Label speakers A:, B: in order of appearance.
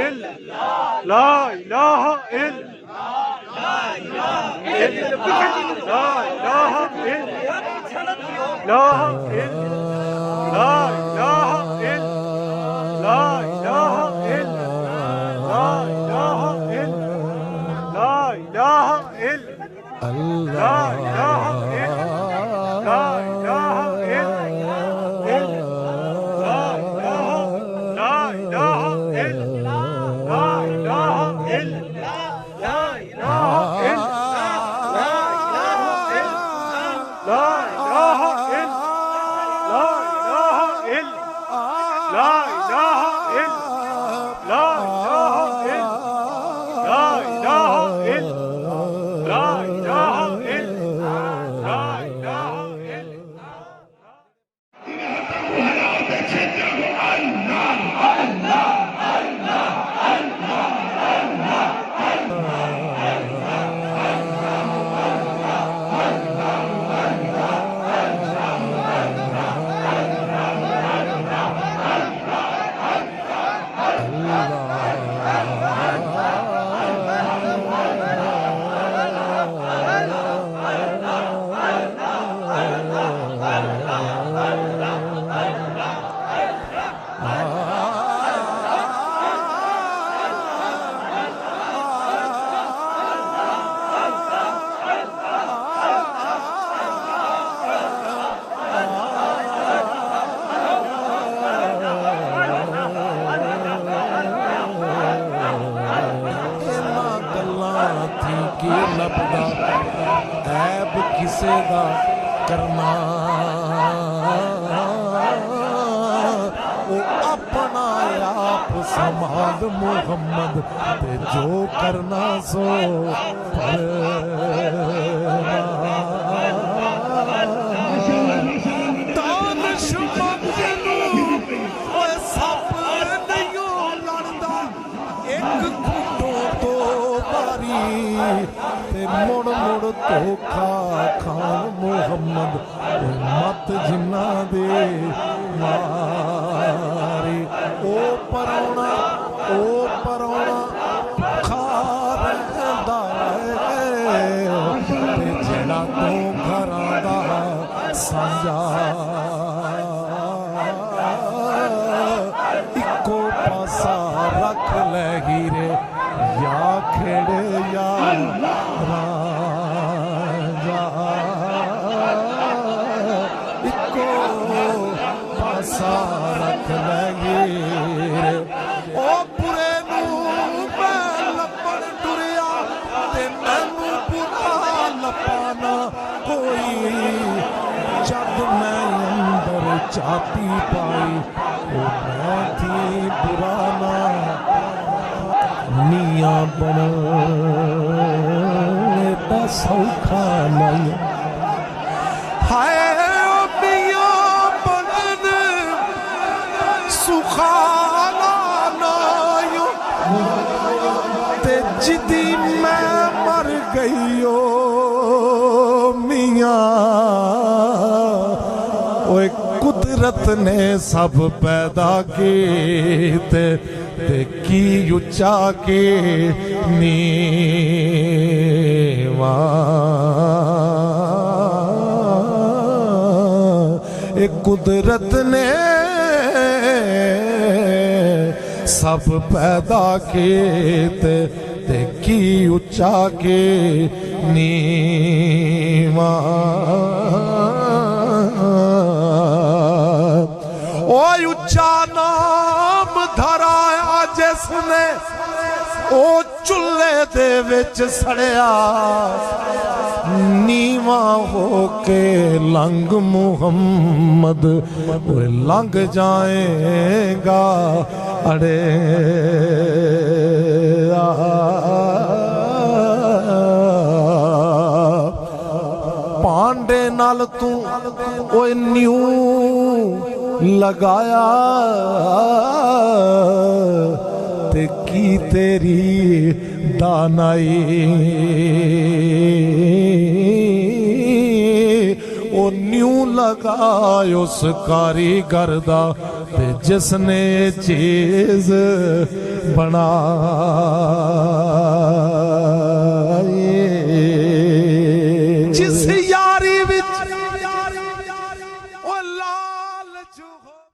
A: इल्लल्लाह ला इलाहा इल्लल्लाह ला इलाहा इल्लल्लाह ला इलाहा इल्लल्लाह ला इलाहा इल्लल्लाह ला इलाहा इल्लल्लाह ला इलाहा इल्लल्लाह ला इलाहा इल्लल्लाह ला इलाहा ऐब किसे दा करना ओ अपना आप समाद मुहम्मद ते जो करना सो मुड़ मुड़ धोखा खान मुहम्मद मत जिन्ना दे मारी ओ परोना खा रहा जेड़ा तू घरां दा साझा इको पासा रख ले हीरे या खेड़े या राजा इको पासा रख लगे ओ बुरे मैं लपन टुरिया ते मैनू बुरा लपाना कोई जब मैं अंदर चाती पाई ओ मैं थी पुराना मियाँ बना सौखा नहीं हाय मियाँ बनन सुखाना नहीं ते जिदी मैं मर गई ओ मियाँ ओए कुदरत ने सब पैदा किए ते की उच्चा के नीवा एक कुदरत ने सब पैदा किए ते की उच्चा के नीवा ओ उच्चा नाम धराया जिसने ओ चुल्हे दे विच सड़िया नीवा होके लंघ मुहम्मद लंघ जाएगा अड़े पांडे नाल तू ओए न्यू लगाया ते की तेरी दानाई ओ न्यू लगा उस कारीगर दा ते जिसने चीज बनाई।